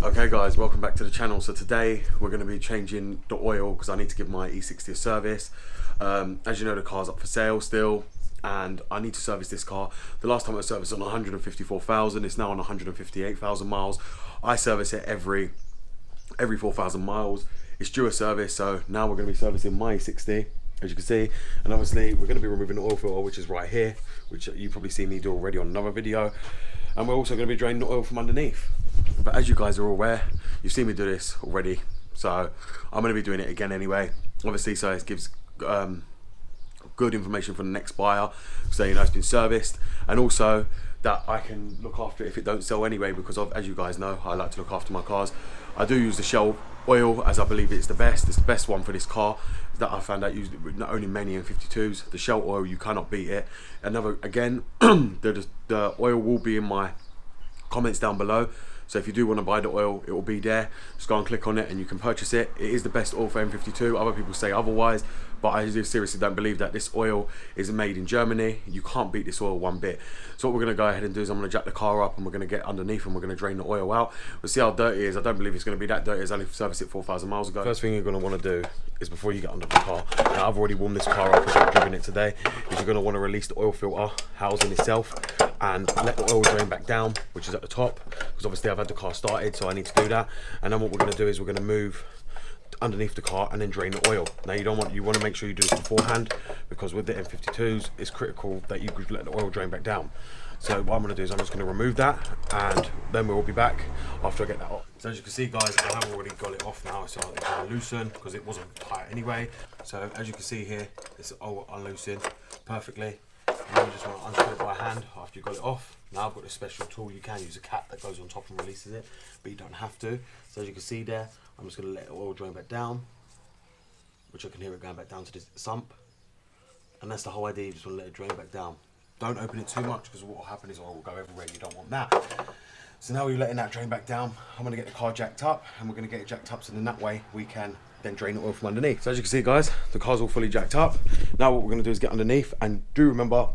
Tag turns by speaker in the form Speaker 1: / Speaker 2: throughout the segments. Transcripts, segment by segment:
Speaker 1: Okay guys, welcome back to the channel. So today we're going to be changing the oil because I need to give my E60 a service. As you know, the car's up for sale still and I need to service this car. The last time I serviced it on 154,000, it's now on 158,000 miles. I service it every 4,000 miles. It's due a service, so now we're going to be servicing my E60, as you can see. And obviously we're going to be removing the oil filter, which is right here, which you probably seen me do already on another video. And we're also going to be draining the oil from underneath. But as you guys are aware, you've seen me do this already, so I'm going to be doing it again anyway, obviously, so it gives good information for the next buyer, so you know it's been serviced, and also that I can look after it if it don't sell anyway, because as you guys know, I like to look after my cars. I do use the Shell oil as I believe it's the best one for this car that I found out used not only many N52s. The Shell oil, you cannot beat it. Again, the oil will be in my comments down below, so if you do want to buy the oil, it will be there. Just go and click on it and you can purchase it. It is the best oil for N52. Other people say otherwise, but I seriously don't believe that. This oil is made in Germany. You can't beat this oil one bit. So what we're going to go ahead and do is I'm going to jack the car up and we're going to get underneath and we're going to drain the oil out. We'll see how dirty it is. I don't believe it's going to be that dirty. It's only serviced it 4,000 miles ago. First thing you're going to want to do is, before you get under the car, now I've already warmed this car up because I've driven it today, is you're going to want to release the oil filter housing itself and let the oil drain back down, which is at the top, because obviously I've had the car started, so I need to do that. And then what we're going to do is we're going to move underneath the car and then drain the oil. Now you want to make sure you do this beforehand, because with the N52s it's critical that you let the oil drain back down. So what I'm going to do is I'm just going to remove that and then we'll be back after I get that off. So as you can see guys, I have already got it off now, so it's going to loosen because it wasn't tight anyway. So as you can see here, it's all unloosened perfectly. And then you just want to unscrew it by hand after you got it off. Now I've got a special tool. You can use a cap that goes on top and releases it, but you don't have to. So as you can see there, I'm just going to let the oil drain back down, which I can hear it going back down to this sump. And that's the whole idea. You just want to let it drain back down. Don't open it too much, because what will happen is oil will go everywhere. You don't want that. So now we're letting that drain back down. I'm going to get the car jacked up, and we're going to get it jacked up so then that way we can then drain the oil from underneath. So as you can see guys, the car's all fully jacked up. Now what we're going to do is get underneath, and do remember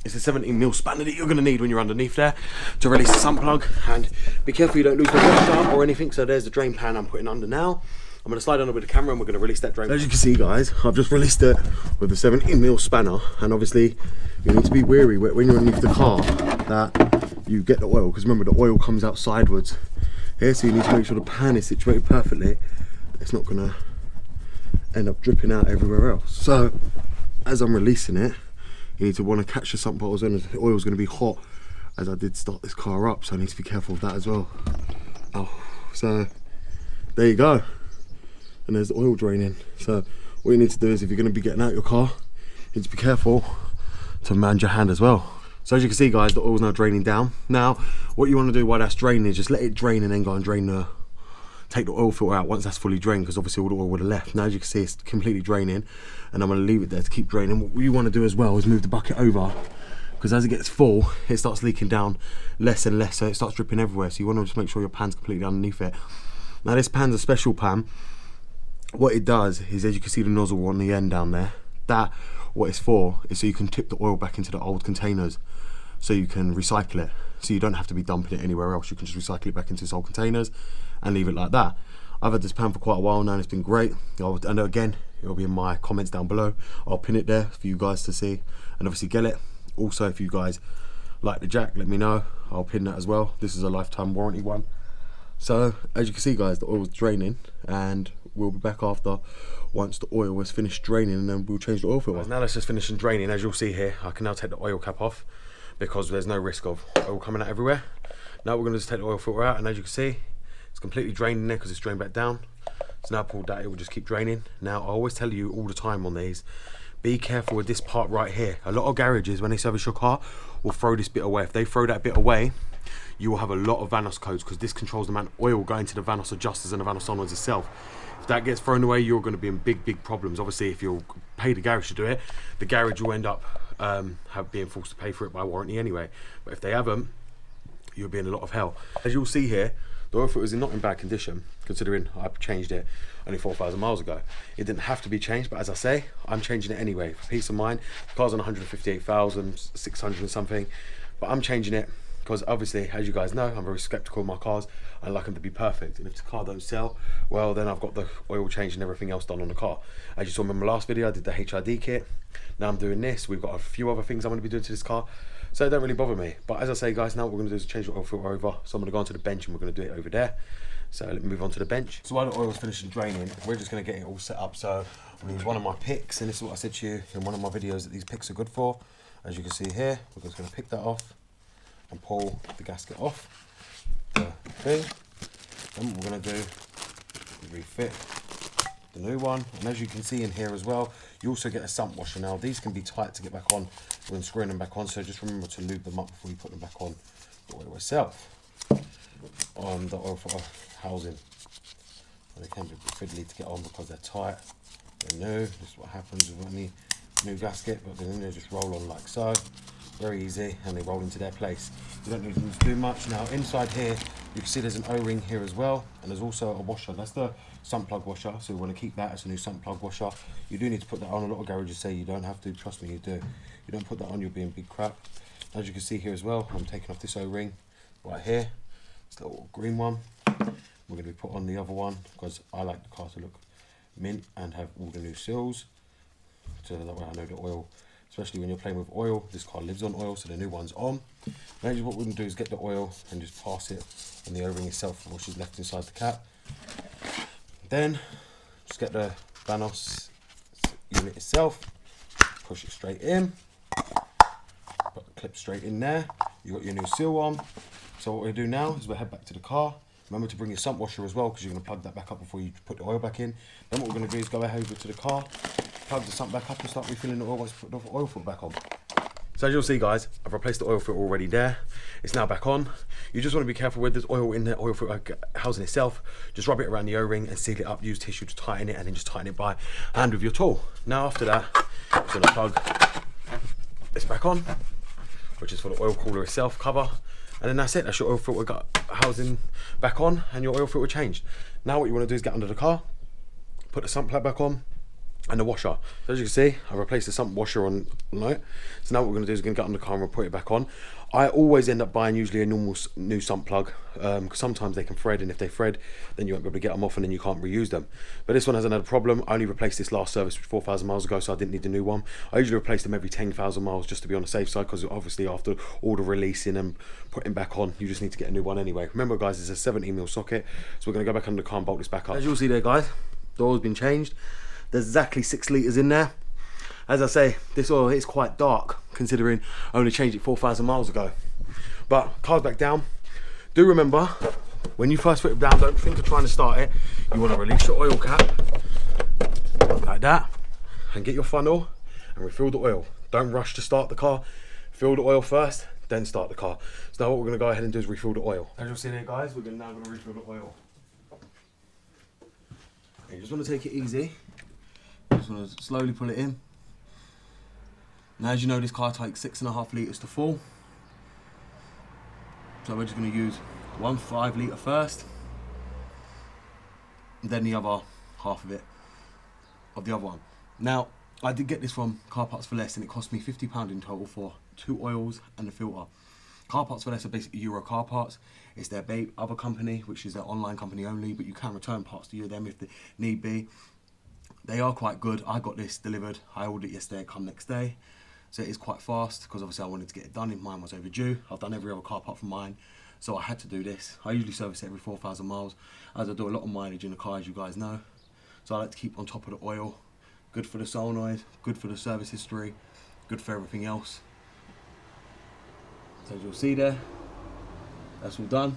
Speaker 1: it's a 17mm spanner that you're going to need when you're underneath there to release the sump plug. And be careful you don't lose the water or anything. So there's the drain pan I'm putting under now. I'm going to slide under with the camera and we're going to release that drain. So as you can see guys, I've just released it with the 17mm spanner, and obviously you need to be wary when you're underneath the car that you get the oil, because remember the oil comes out sideways here, so you need to make sure the pan is situated perfectly. It's not going to end up dripping out everywhere else. So as I'm releasing it, you need to want to catch the sump bottles, and the oil is going to be hot as I did start this car up, so I need to be careful of that as well. Oh, so there you go, and there's the oil draining. So what you need to do is, if you're going to be getting out your car, you need to be careful to manage your hand as well. So as you can see guys, the oil's now draining down. Now what you want to do while that's draining is just let it drain and then go and take the oil filter out once that's fully drained, because obviously all the oil would have left. Now as you can see, it's completely draining, and I'm going to leave it there to keep draining. What you want to do as well is move the bucket over, because as it gets full it starts leaking down less and less, so it starts dripping everywhere. So you want to just make sure your pan's completely underneath it. Now this pan's a special pan. What it does is, as you can see the nozzle on the end down there, that what it's for is so you can tip the oil back into the old containers, so you can recycle it. So you don't have to be dumping it anywhere else. You can just recycle it back into its old containers and leave it like that. I've had this pan for quite a while now and it's been great. And again, it'll be in my comments down below. I'll pin it there for you guys to see and obviously get it. Also, if you guys like the jack, let me know. I'll pin that as well. This is a lifetime warranty one. So as you can see guys, the oil's draining, and we'll be back after once the oil is finished draining, and then we'll change the oil filter. Now that's just finishing draining. As you'll see here, I can now take the oil cap off because there's no risk of oil coming out everywhere. Now we're going to just take the oil filter out, and as you can see, it's completely draining there because it's drained back down. So now I pulled that, it will just keep draining. Now I always tell you all the time on these, be careful with this part right here. A lot of garages, when they service your car, will throw this bit away. If they throw that bit away, you will have a lot of Vanos codes, because this controls the amount of oil going to the Vanos adjusters and the Vanos onwards itself. If that gets thrown away, you're going to be in big problems. Obviously, if you'll pay the garage to do it, the garage will end up being forced to pay for it by warranty anyway. But if they haven't, you'll be in a lot of hell. As you'll see here, the oil filter is not in bad condition, considering I changed it only 4,000 miles ago. It didn't have to be changed, but as I say, I'm changing it anyway for peace of mind. The car's on 158,600 and something, but I'm changing it because obviously, as you guys know, I'm very skeptical of my cars. I like them to be perfect, and if the car don't sell, well, then I've got the oil change and everything else done on the car. As you saw in my last video, I did the HID kit. Now I'm doing this. We've got a few other things I'm going to be doing to this car, so it don't really bother me. But as I say, guys, now what we're going to do is change the oil filter over. So I'm going to go onto the bench and we're going to do it over there. So let me move on to the bench. So while the oil's finishing draining, we're just going to get it all set up. So I'm going to use one of my picks, and this is what I said to you in one of my videos that these picks are good for. As you can see here, we're just going to pick that off and pull the gasket off the thing. Then what we're going to do is refit the new one. And as you can see in here as well, you also get a sump washer. Now these can be tight to get back on when screwing them back on, so just remember to lube them up before you put them back on the oil itself. On the oil filter housing, and they can be fiddly to get on because they're tight, they're new. This is what happens with any new gasket, but then they just roll on like so, very easy, and they roll into their place. You don't need them to do much. Now inside here you can see there's an O-ring here as well, and there's also a washer. That's the sump plug washer, so we want to keep that as a new sump plug washer. You do need to put that on. A lot of garages say you don't have to. Trust me, you do. You don't put that on, you'll be in big crap. As you can see here as well, I'm taking off this O-ring right here. This little green one. We're going to be put on the other one because I like the car to look mint and have all the new seals, so that way I know the oil, especially when you're playing with oil, this car lives on oil, so the new one's on. Now what we're going to do is get the oil and just pass it on the O-ring itself, which is left inside the cap. Then just get the Vanos unit itself, push it straight in, put the clip straight in there. You got your new seal on. So what we'll do now is we'll head back to the car. Remember to bring your sump washer as well, because you're going to plug that back up before you put the oil back in. Then what we're going to do is go ahead over to the car, plug the sump back up and start refilling the oil once you put the oil filter back on. So as you'll see, guys, I've replaced the oil filter already there. It's now back on. You just want to be careful with this oil in the oil filter housing itself. Just rub it around the O-ring and seal it up. Use tissue to tighten it, and then just tighten it by hand with your tool. Now after that, I'm going to plug this back on, which is for the oil cooler itself cover. And then that's it, that's your oil filter housing back on and your oil filter changed. Now what you want to do is get under the car, put the sump plug back on and the washer. So as you can see, I replaced the sump washer on it. So now what we're going to do is we're going to get under the car and we'll put it back on. I always end up buying usually a normal new sump plug, because sometimes they can thread, and if they thread then you won't be able to get them off and then you can't reuse them. But this one hasn't had a problem. I only replaced this last service 4,000 miles ago, so I didn't need a new one. I usually replace them every 10,000 miles just to be on the safe side, because obviously after all the releasing and putting back on, you just need to get a new one anyway. Remember guys, it's a 17mm socket, so we're going to go back under the car and bolt this back up. As you'll see there guys, the oil's been changed. There's exactly 6 litres in there. As I say, this oil is quite dark considering I only changed it 4,000 miles ago. But car's back down. Do remember, when you first put it down, don't think of trying to start it. You want to release your oil cap like that and get your funnel and refill the oil. Don't rush to start the car. Fill the oil first, then start the car. So now what we're going to go ahead and do is refill the oil. As you'll see there guys, we're now going to refill the oil. You just want to take it easy. Just want to slowly pull it in. Now as you know, this car takes 6.5 litres to full. So we're just going to use 1 5 litre first, and then the other half of it, of the other one. Now I did get this from Car Parts for Less, and it cost me £50 in total for 2 oils and the filter. Car Parts for Less are basically Euro car parts. It's their other company, which is their online company only, but you can return parts to them if they need be. They are quite good. I got this delivered. I ordered it yesterday, it come next day. So it is quite fast, because obviously I wanted to get it done. Mine was overdue. I've done every other car apart from mine, so I had to do this. I usually service it every 4,000 miles, as I do a lot of mileage in the car, as you guys know. So I like to keep on top of the oil. Good for the solenoid, good for the service history, good for everything else. So as you'll see there, that's all done.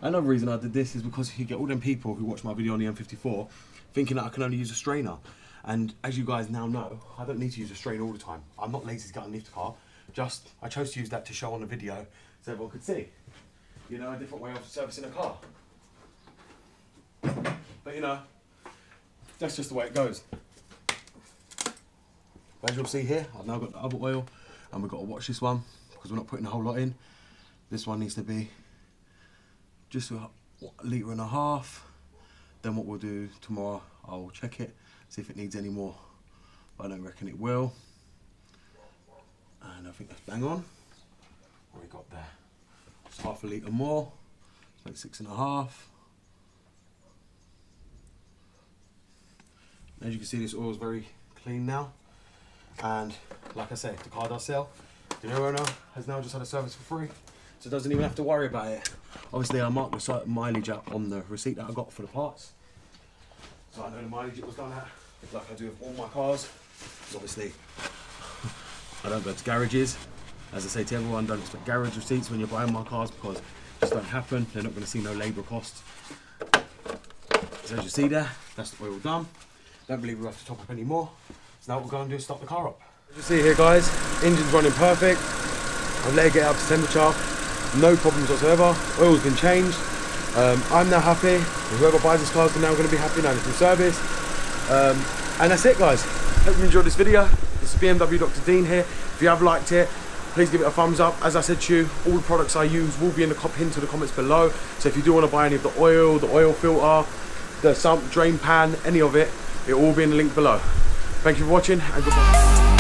Speaker 1: Another reason I did this is because you get all them people who watch my video on the N54 thinking that I can only use a strainer. And as you guys now know, I don't need to use a strainer all the time. I'm not lazy to get underneath the car. Just, I chose to use that to show on the video so everyone could see, you know, a different way of servicing a car. But you know, that's just the way it goes. But as you'll see here, I've now got the other oil, and we've got to watch this one because we're not putting a whole lot in. This one needs to be just a litre and a half. Then what we'll do tomorrow, I'll check it, see if it needs any more. But I don't reckon it will. And I think that's bang on. What we got there? It's half a litre more, like 6.5. As you can see, this oil is very clean now. And like I said, the car does sell. The new owner has now just had a service for free, so doesn't even have to worry about it. Obviously, I marked the certain mileage up on the receipt that I got for the parts, so I know the mileage it was done at, like I do with all my cars. So obviously, I don't go to garages. As I say to everyone, don't expect garage receipts when you're buying my cars, because it just don't happen. They're not going to see no labour costs. So as you see there, that's the oil done. Don't believe we have to top up any more. So now what we're going to do is start the car up. As you see here, guys, engine's running perfect. I've let it get up to temperature. No problems whatsoever. Oil's been changed. I'm now happy. Whoever buys this car is now going to be happy now it's been serviced. And that's it, guys. Hope you enjoyed this video. This is BMW Dr. Dean here. If you have liked it, please give it a thumbs up. As I said to you, all the products I use will be in the pinned to the comments below. So if you do want to buy any of the oil filter, the sump, drain pan, any of it, it will be in the link below. Thank you for watching and goodbye.